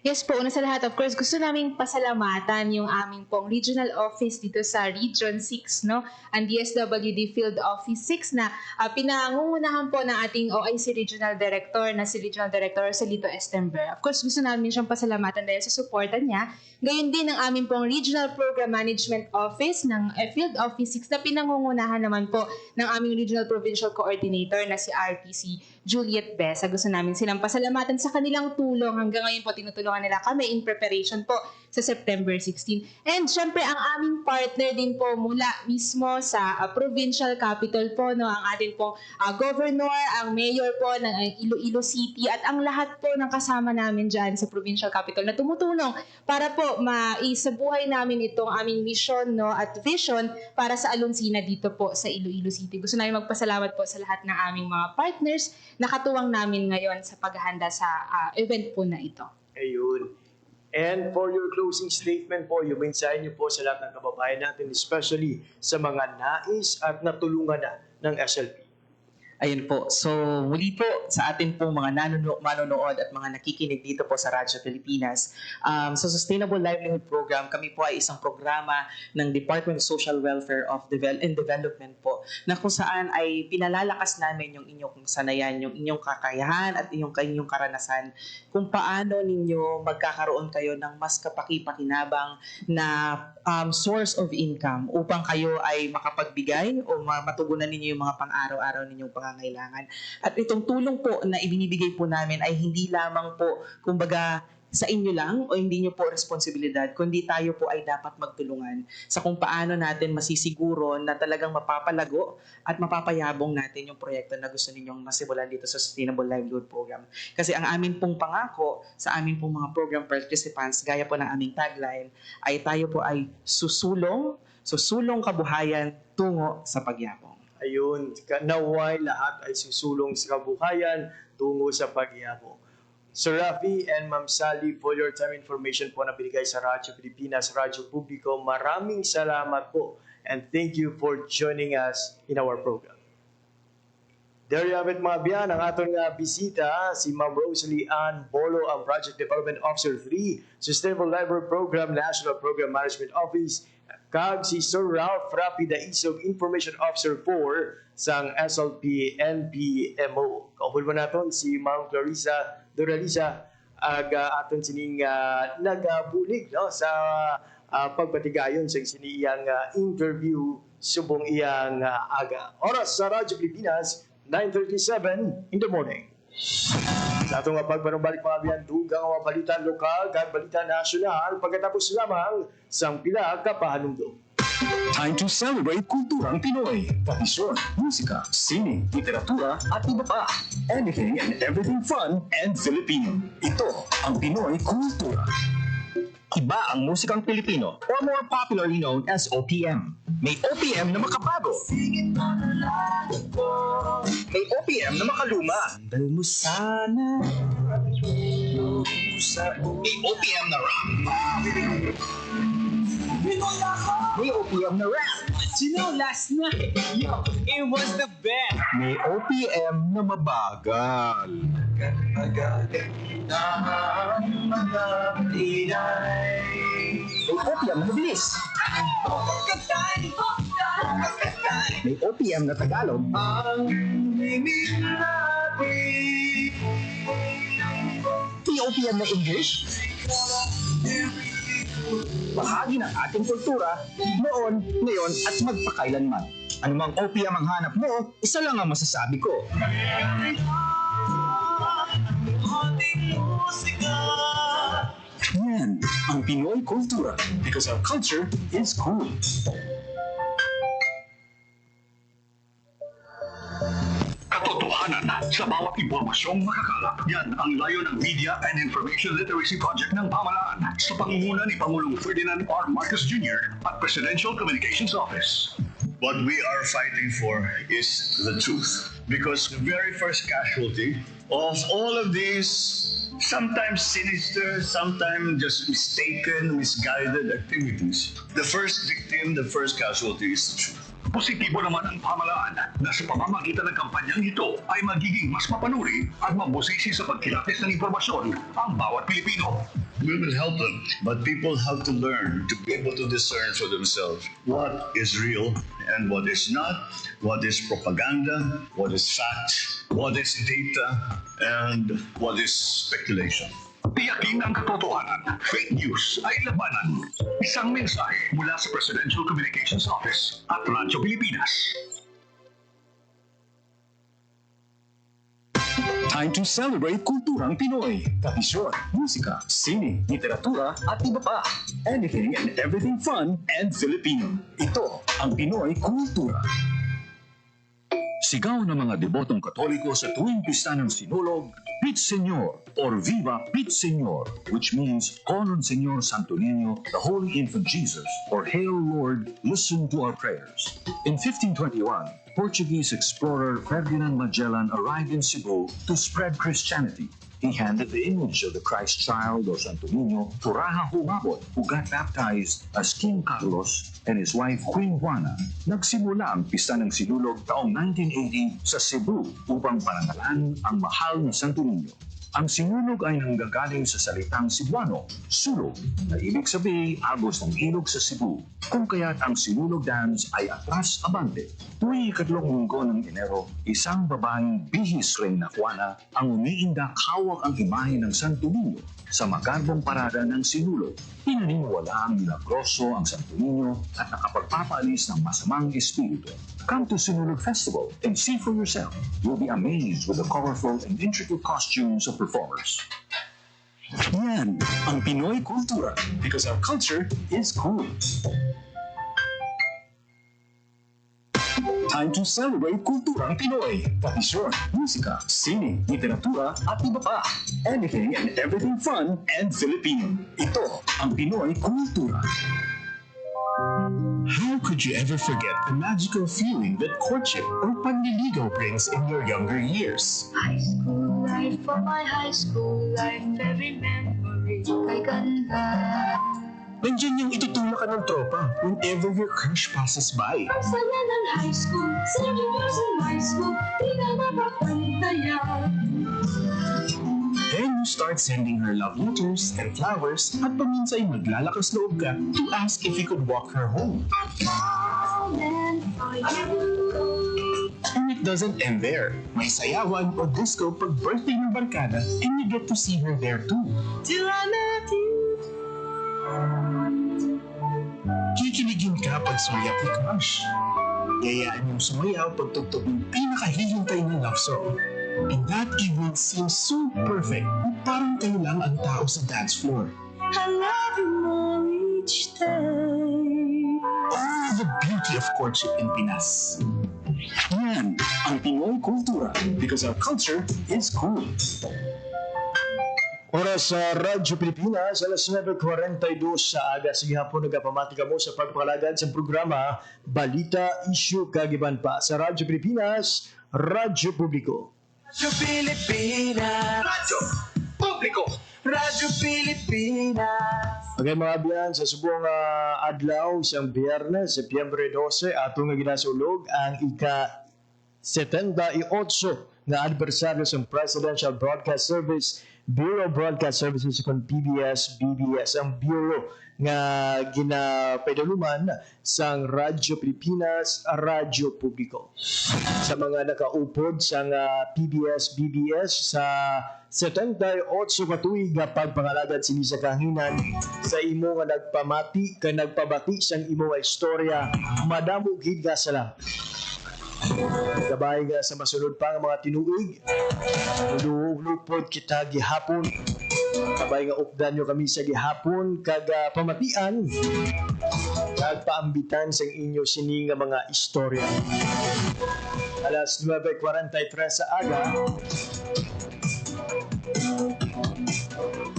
Yes po, una sa lahat, of course, gusto naming pasalamatan yung aming pong regional office dito sa Region 6, no? Ang DSWD Field Office 6 na pinangungunahan po ng ating OIC Regional Director na si Regional Director Celito Estember. Of course, gusto namin siyang pasalamatan dahil sa suporta niya. Gayon din ang aming pong Regional Program Management Office ng Field Office 6 na pinangungunahan naman po ng aming Regional Provincial Coordinator na si RTC Juliet Besa. Gusto namin silang pasalamatan sa kanilang tulong. Hanggang ngayon po, tinutulungan nila kami in preparation po sa September 16. And syempre, ang aming partner din po mula mismo sa provincial capital po, no, ang ating pong governor, ang mayor po ng Iloilo City at ang lahat po ng kasama namin dyan sa provincial capital na tumutulong para po maisabuhay namin itong aming mission, no, at vision para sa Aluncina dito po sa Iloilo City. Gusto namin magpasalamat po sa lahat ng aming mga partners na katuwang namin ngayon sa paghahanda sa event po na ito. Ayun. And for your closing statement po, yung mensahe niyo po sa lahat ng kababayan natin, especially sa mga nais at natulungan na ng SLP. Ayun po. So, muli po sa atin pong mga manonood at mga nakikinig dito po sa Radyo Pilipinas. Sa Sustainable Livelihood Program, kami po ay isang programa ng Department of Social Welfare and Development po na kung saan ay pinalalakas namin yung inyong sanayan, yung inyong kakayahan at yung karanasan kung paano ninyo magkakaroon kayo ng mas kapaki-pakinabang na source of income upang kayo ay makapagbigay o matugunan ninyo yung mga pang-araw-araw ninyong pangangailangan. At itong tulong po na ibinibigay po namin ay hindi lamang po, kumbaga, sa inyo lang o hindi nyo po responsibilidad, kundi tayo po ay dapat magtulungan sa kung paano natin masisiguro na talagang mapapalago at mapapayabong natin yung proyekto na gusto ninyong masimulan dito sa Sustainable Livelihood Program. Kasi ang amin pong pangako sa amin pong mga program participants, gaya po ng aming tagline, ay tayo po ay susulong kabuhayan tungo sa pagyabong. Ayun, naway lahat ay susulong sa kabuhayan tungo sa pagyabong. Sir Rafi and Ma'am Sally, for your time information po na binigay sa Radyo Pilipinas, Radyo Publiko, maraming salamat po and thank you for joining us in our program. There you have it mga biyan, ang atong bisita, si Ma'am Rosalie Ann Bolo, ang Project Development Officer 3, Sustainable Livelihood Program, National Program Management Office, kag si Sir Ralph Rapi Daisog, Information Officer 4 sang SLP NPMO. Kaupol mo natin si Ma'am Clarissa Doralisa aton sining nagabulig no sa pagbatigayon sa siniyang interview subong iyang aga. Oras sa Radyo Pilipinas 9:37 in the morning. Sa atong pagpanumbalik mga biyan, dugang mga balita lokal kag balita nasyonal pagkatapos lamang sang pila ka pahanumdum. Time to celebrate kulturang Pinoy. Tradisyon, musika, sining, literatura at iba pa. Anything and everything fun and Filipino. Ito ang Pinoy Kultura. Iba ang musikang Pilipino or more popularly known as OPM. May OPM na makabago. May OPM na makaluma. Sandal mo sana sa May OPM na rap. May OPM na rap. You know, last night, yo, it was the best. May OPM na mabagal. May OPM na mabilis. May OPM na Tagalog. May OPM na English. Bahagi ng ating kultura, noon, ngayon, at magpakailanman. Anumang OPM ang hanap mo, isa lang ang masasabi ko. Yan ang Pinoy kultura because our culture is cool. Katotohanan sa bawat impormasyong makakalat. Yan ang layo ng Media and Information Literacy Project ng pamahalaan sa pangunguna ni Pangulong Ferdinand R. Marcos Jr. at Presidential Communications Office. What we are fighting for is the truth. Because the very first casualty of all of these sometimes sinister, sometimes just mistaken, misguided activities, the first victim, the first casualty is the truth. Positibo naman ang pamahalaan na sa pamamagitan ng kampanyang ito ay magiging mas mapanuri at mabusisi sa pagkilatis ng impormasyon ang bawat Pilipino. We will help them, but people have to learn to be able to discern for themselves what is real and what is not, what is propaganda, what is fact, what is data, and what is speculation. Tiyakin ang katotohanan. Fake news ay labanan. Isang mensahe mula sa Presidential Communications Office at Radyo Pilipinas. Time to celebrate kulturang Pinoy. Tradisyon, musika, sine, literatura, at iba pa. Anything and everything fun and Filipino. Ito ang Pinoy Kultura. Sigaw ng mga debotong Katoliko sa tuwing pista ng Sinulog, Pit Señor or Viva Pit Señor, which means Call on Señor Santo Niño, the Holy Infant Jesus, or Hail Lord, listen to our prayers. In 1521, Portuguese explorer Ferdinand Magellan arrived in Cebu to spread Christianity. He handed the image of the Christ child or Santo Niño to Raja Humabon, who got baptized as King Carlos and his wife Queen Juana. Nagsimula ang pista ng Sinulog taong 1980 sa Cebu upang parangalan ang mahal na Santo Niño. Ang Sinulog ay nanggagaling sa salitang Cebuano, sulog, na ibig sabihin agos ng ilog sa Cebu, kung kaya't ang Sinulog dance ay atras abante. Tuwing ikatlong linggo ng Enero, isang babaeng bihis rin na Juana ang umiindak hawak ang imahe ng Santo Niño sa magarbong parada ng Sinulog. Pinaniniwala ang milagroso ang Santo Niño at nakapagpapaalis ng masamang espiritu. Come to Sinulog Festival and see for yourself. You'll be amazed with the colorful and intricate costumes of performers. Yan ang Pinoy Kultura because our culture is cool. Time to celebrate kulturang Pinoy. Tradisyon, musika, sine, literatura, at iba pa. Anything and everything fun and Filipino. Ito ang Pinoy Kultura. How could you ever forget the magical feeling that courtship or panliligaw brings in your younger years? High school life, for my high school life, every memory kay ganda. Nandiyan yung itutulak ka ng tropa whenever your crush passes by. Ang saya ng high school, 7 years in high school, di na mapapantaya. Then you start sending her love letters and flowers at paminsay maglalakas loob ka to ask if you could walk her home. And it doesn't end there. May sayawan o disco pag birthday ng barkada and you get to see her there too. Till I met you. Kikiligin ka pag sumayap ni crush. Yayaan yung sumayaw pag tugtog ng pinakahihintay ng love song. And that evening seems so perfect. Parang kayo lang ang tao sa dance floor. I love you more each day. Oh, the beauty of courtship in Pinas. Yan ang Pinoy Kultura because our culture is cool. Oras sa Radyo Pilipinas, alas 9:42 sa aga. Sige hapon, nagapamati ka mo sa pagpapalagad sa programa Balita, Issue, Kagiban pa sa Radyo Pilipinas, Radyo Publiko. Radyo Pilipinas. Radyo Publiko. Radyo Pilipinas. Okay mga biyan, sa subong adlaw siyang Biyernes, Setyembre 12, ato nga ginasulog ang ika-78 na anibersaryo sa Presidential Broadcast Service, Bureau of Broadcast Services kung PBS-BBS, ang Bureau nga ginapaidaluman sang Radyo Pilipinas, Radyo Publiko. Sa mga nakaupod sang PBS-BBS sa 78 katuig nga pagpangalagad sini sa kahinan sa imo nga nagpamati ka nagpabati sang imo nga istorya, madamo gid ka salamat. Gabay nga sa masunod pa nga mga tinuig, lupod kita gihapon. Kabay nga updan nyo kami sa gihapon kag pamatian kag paambitan sa inyo sini nga mga istorya. Alas 9:43 sa aga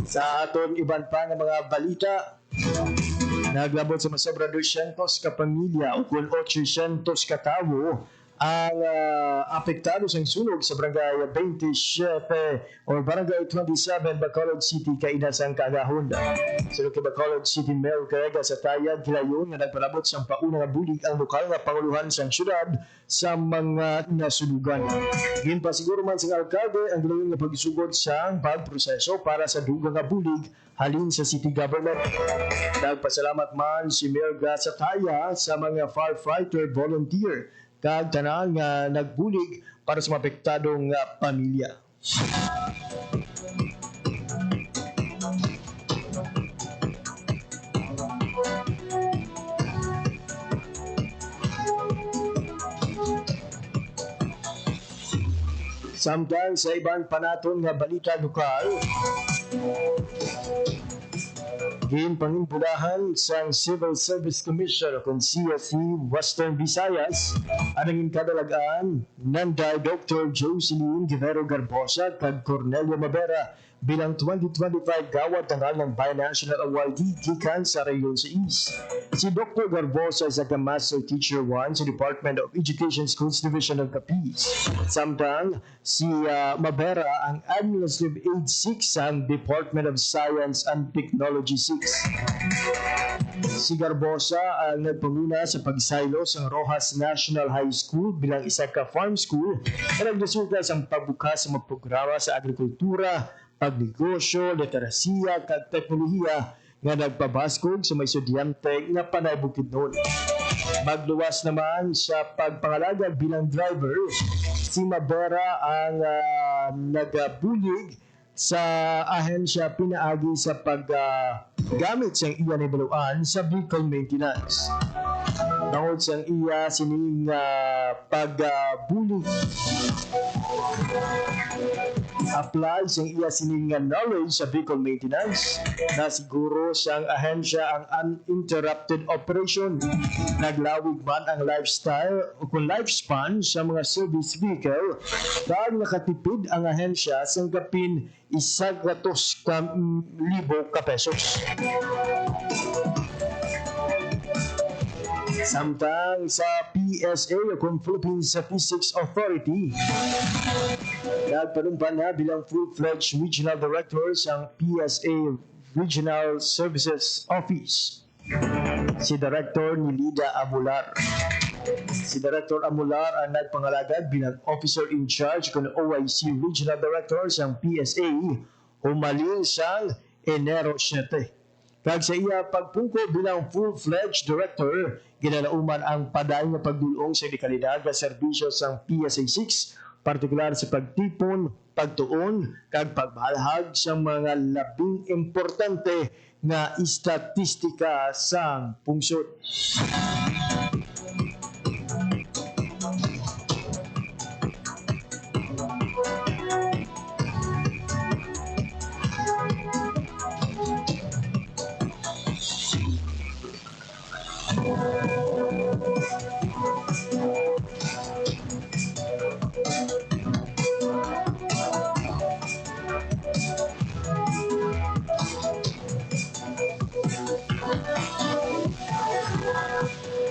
sa aton iban pa nga mga balita, naglabot sa masobra 200 ka pamilya o kung 800 ka tawo ang apektado sa sunog sa barangay 27 o barangay 27 Bacolod City kainasang Kagahon. Sulod kay Bacolod City Mayor Carrega sa Tayad Gilayon nga nagpalabot sa pauna nga bulig ang lokal nga panguluhan sa syudad sa mga nasunugan. Ginpa siguro man sa alkalde ang gilayon nga pagsugod sa pagproseso para sa dugang nga bulig halin sa city government. Nagpasalamat man si Mayor sa Taya sa mga firefighter volunteer kag tanan nga nagbulig para sa mapektadong pamilya. Samtang sa ibang panaton nga balita lokal, ginpangimpulahan sa Civil Service Commission o CSC Western Visayas ang nanging kadalagaan nanday Dr. Jocelyn Guevara Garbosa kag Cornelio Mabera bilang 2025 Gawad Tangal ng Binational Awardee gikan sa Rayon sa East. Si Dr. Garbosa is a Master Teacher 1 sa Department of Education Schools Division of Capiz. Samtang si Mabera ang Administrative Aid 6 sa Department of Science and Technology 6. Si Garbosa ang nagpanguna sa pagsaylo sa Rojas National High School bilang isa ka farm school na nagresulta sa pagbukas sa mga programa sa agrikultura, pagnegosyo, literasiya, kag teknolohiya nga nagpabaskog sa mga estudyante nga panay Bukidnon. Magluwas naman sa pagpangalagad bilang driver, si Mabera ang nagabulig sa ahensya pinaagi sa paggamit sa iya nibaluan sa vehicle maintenance. Bangod sa iya sining pagbulig apply sa iya sining knowledge sa vehicle maintenance na siguro siyang ahensya ang uninterrupted operation. Naglawig man ang lifestyle o kung lifespan sa mga service vehicle dahil nakatipid ang ahensya sa kapin 100,000 ka pesos. Samtang sa PSA o kung Philippine Statistics Authority, nagpanumpan na bilang full-fledged regional director sa PSA Regional Services Office si Director Nilida Amular. Si Director Amular ang nagpangalagad bilang Officer in Charge kung OIC Regional Director sa PSA humalin sa Enero 7. Kag sa iya pagpungko bilang full-fledged director, ginalauman ang padayon nga pagdulong sa dekalidad nga serbisyo sa PSA 6, partikular sa pagtipon, pagtuon, kag pagbalhag sa mga labing importante nga istatistika sa pungsod.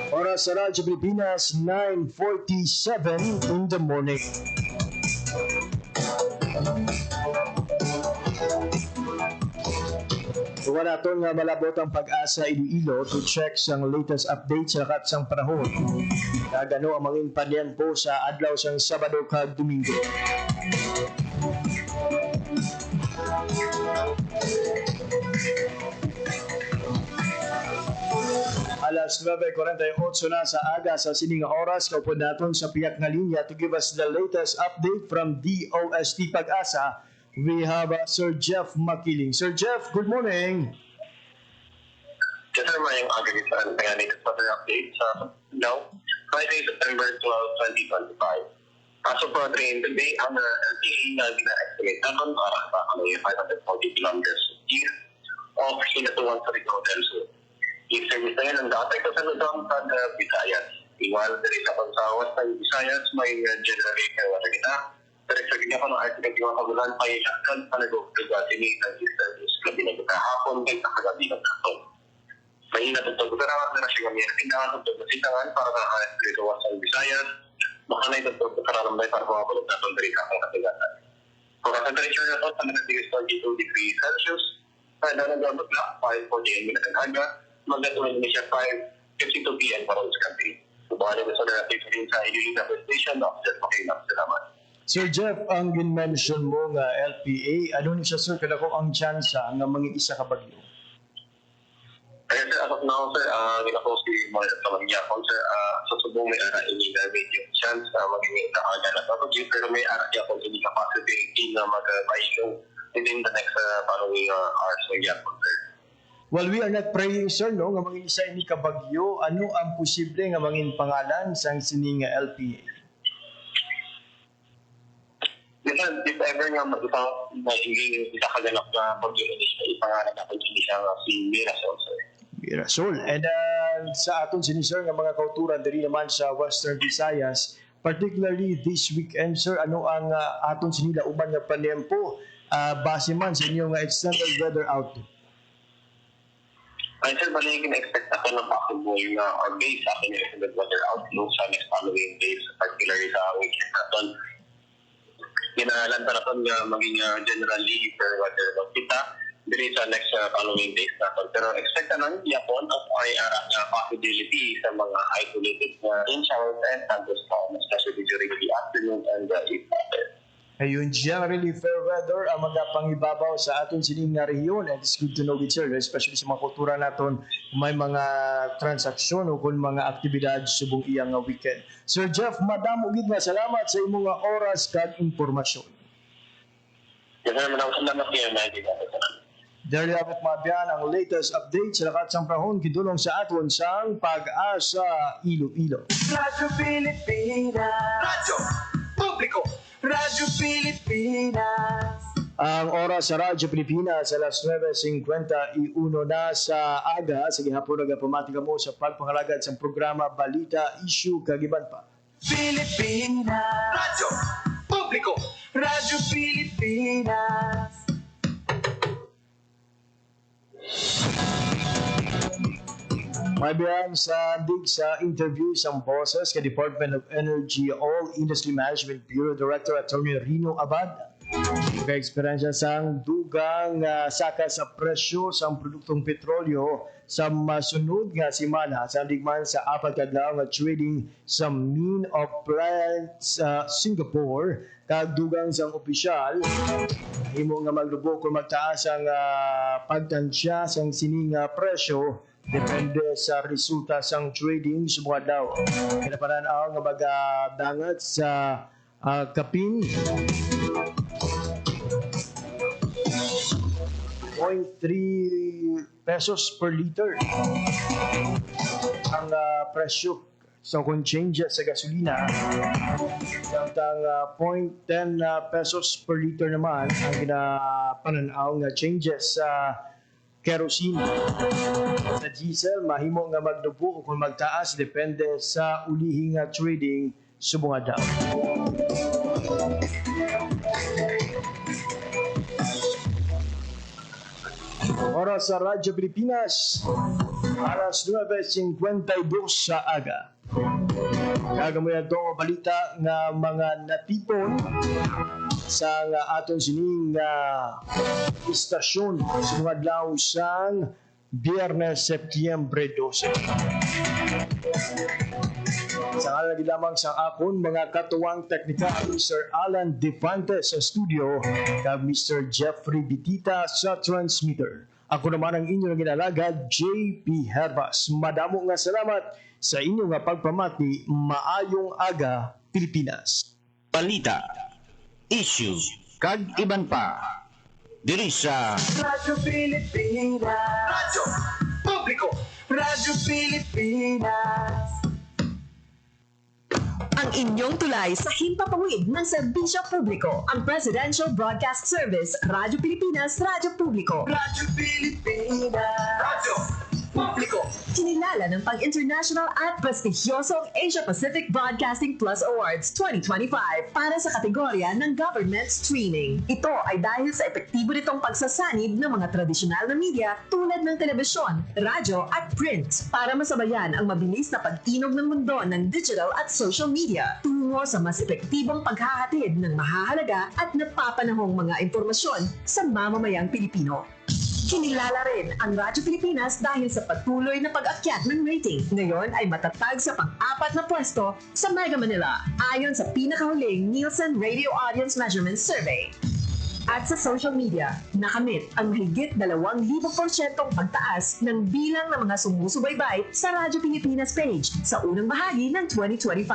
Oras sa Radyo Pilipinas, 9:47 in the morning. Huwag natin nga malabot ang Pag-asa Iloilo to check sang latest updates sa lakat sang panahon. Kagano ang mangin panyan po sa adlaw sang Sabado kag Domingo. Alas 9:48 na sa aga sa sining oras, kaupod naton sa piyak nga linya to give us the latest update from DOST Pag-asa. We have Sir Jeff Makiling. Sir Jeff, good morning. Yes, sir. Mayang aga dito ang latest weather update sa now, Friday, September 12, 2025. As of today, ang LTA na gina-estimate natin para sa 540 kilometers east of Hinatuan sa Rigao del Sur. Yung service na yan ang datay ko sa Luzon sa Visayas. Iwal dari sa Western Visayas, may generally kaya wala kita. Pero sa kanya pa ng architect yung kagulan pa yung sakal pa nag-uugtugati ni ng service. Gabi na kita hapon, kahit nakagabi ng hapon. May natutog ko na siya kami. Tindahan tutog na sintangan para na sa Western Visayas. Baka na itutog ko kararamday para kumapulog na itong dari kakong katigatan. Kung ang temperature na ito, sa nagtigis 22 degrees Celsius, kaya na nagabot na 5:48 minutes ang haga. Magdatuloy na siya 5:52 p.m. para sa country. Subali na sa narrative rin sa Iloilo Station, Officer Makilang. Salamat. Sir Jeff, ang gin-mention mo nga LPA, ano ni siya sir, kada ko ang chance nga mangin isa ka bagyo? Kaya sir, as of now sir, ginako si Moira sa Mangyakon sir, sa subong may ara ini na medium chance na magiging nakaga na ito, pero may ara niya kung hindi ka possibility na mag-bailong within the next following hours Mangyakon sir. Well, we are not praying, sir, no? Nga mangin isa ini kabagyo, ano ang posible nga mangin pangalan sang sining LPA? If ever nga mag-isang magiging kaganap na bagyo na ipangalan natin siya si Mirasol, sir. Mirasol. And sa aton sini, sir, nga mga kauturan diri naman sa Western Visayas, particularly this weekend, sir, ano ang aton sinila uman nga panempo base man sa inyong extended weather outlook? Ay sir, bali expect ako ng possible na or based sa akin yung extended weather outlook sa next following days, particularly sa weekend natin. Kinaalan pa natin na maging generally fair weather load kita diri sa next following days natin. Pero expect na ng yapon of ay na possibility sa mga isolated rain showers and thunderstorms, especially during the afternoon and the evening. Ayun, generally fair weather ang mga pangibabaw sa aton sining nga rehiyon, and it's good to know it, sir, especially sa mga kultura naton may mga transaksyon o kung mga aktibidad subong iyang weekend. Sir Jeff, madamo gid nga salamat sa imong oras kag impormasyon. Yes, sir, maraming salamat kayo na There you have it, Mabian, ang latest update sa lakat sang panahon kidulong sa aton sang Pag-asa Iloilo. Radyo Pilipinas. Radyo Publiko. Radyo Pilipinas. Ang oras sa Radyo Pilipinas alas 9:51 na sa aga. Sige hapon nagapamati ka mo sa pagpangalagad sa programa Balita, Issue, Kagiban pa. Pilipinas. Radyo Publiko. Radyo Pilipinas. May biyang sa dig sa interview sa boses ka Department of Energy All Industry Management Bureau Director Attorney Rino Abad. Ka-eksperyensya sang dugang saka sa presyo sa produktong petrolyo sa masunod nga simana sa digman sa apat kadlaw nga trading sa mean of Brent sa Singapore. Kag dugang sang opisyal himo nga maglubok kung magtaas ang pagtansya sang sining presyo depende sa resulta sang trading subong adlaw. Kinapanan-aw nga magadangat sa kapin 0.3 pesos per liter ang presyo sa kung change sa gasolina. Samtang 0.10 pesos per liter naman ang ginapananaw nga changes sa kerosene. Sa diesel, mahimo nga magdugo o kung magtaas depende sa ulihing trading subong adlaw. Oras sa Radyo Pilipinas, alas 9:52 sa aga. Kagamuyan itong balita nga mga natipon sa aton sining istasyon sa mga adlaw sang Biyernes, Setyembre 12. Sa ngalan lagi lamang sa akon mga katuwang teknikal, Mr. Alan Defantes sa studio kag Mr. Jeffrey Bitita sa transmitter. Ako naman ang inyong ginalagad, JP Herbas. Madamo nga salamat sa inyong nga pagpamati. Maayong aga, Pilipinas. Balita, issue, kag iban pa. Diri sa Radyo Pilipinas. Radyo Publiko. Radyo Pilipinas. Ang inyong tulay sa himpapawid ng serbisyo publiko, ang Presidential Broadcast Service, Radyo Pilipinas, Radyo Publiko. Radyo Pilipinas. Radyo Publiko. Kinilala ng pang-international at prestigyosong Asia Pacific Broadcasting Plus Awards 2025 para sa kategorya ng Government Streaming. Ito ay dahil sa epektibo nitong pagsasanib ng mga tradisyonal na media tulad ng telebisyon, radyo at print para masabayan ang mabilis na pagtinog ng mundo ng digital at social media tungo sa mas epektibong paghahatid ng mahahalaga at napapanahong mga impormasyon sa mamamayang Pilipino. Kinilala rin ang Radyo Pilipinas dahil sa patuloy na pag-akyat ng rating. Ngayon ay matatag sa pang-4 na pwesto sa Mega Manila ayon sa pinakahuling Nielsen Radio Audience Measurement Survey. At sa social media, nakamit ang mahigit 2,000% pagtaas ng bilang ng mga sumusubaybay sa Radyo Pilipinas page sa unang bahagi ng 2025.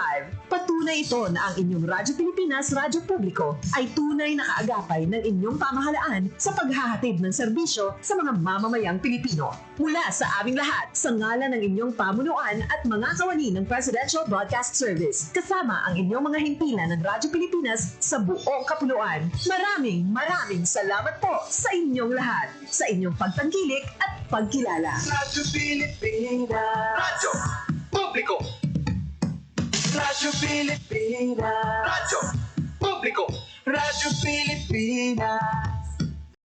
Patunay ito na ang inyong Radyo Pilipinas Radyo Publiko ay tunay na kaagapay ng inyong pamahalaan sa paghahatid ng serbisyo sa mga mamamayang Pilipino. Mula sa aming lahat, sa ngalan ng inyong pamunuan at mga kawani ng Presidential Broadcast Service, kasama ang inyong mga himpilan ng Radyo Pilipinas sa buong kapuluan. Maraming salamat po sa inyong lahat, sa inyong pagtangkilik at pagkilala. Radyo Pilipinas. Radyo Publiko. Radyo Pilipinas. Radyo Publiko. Radyo Pilipinas.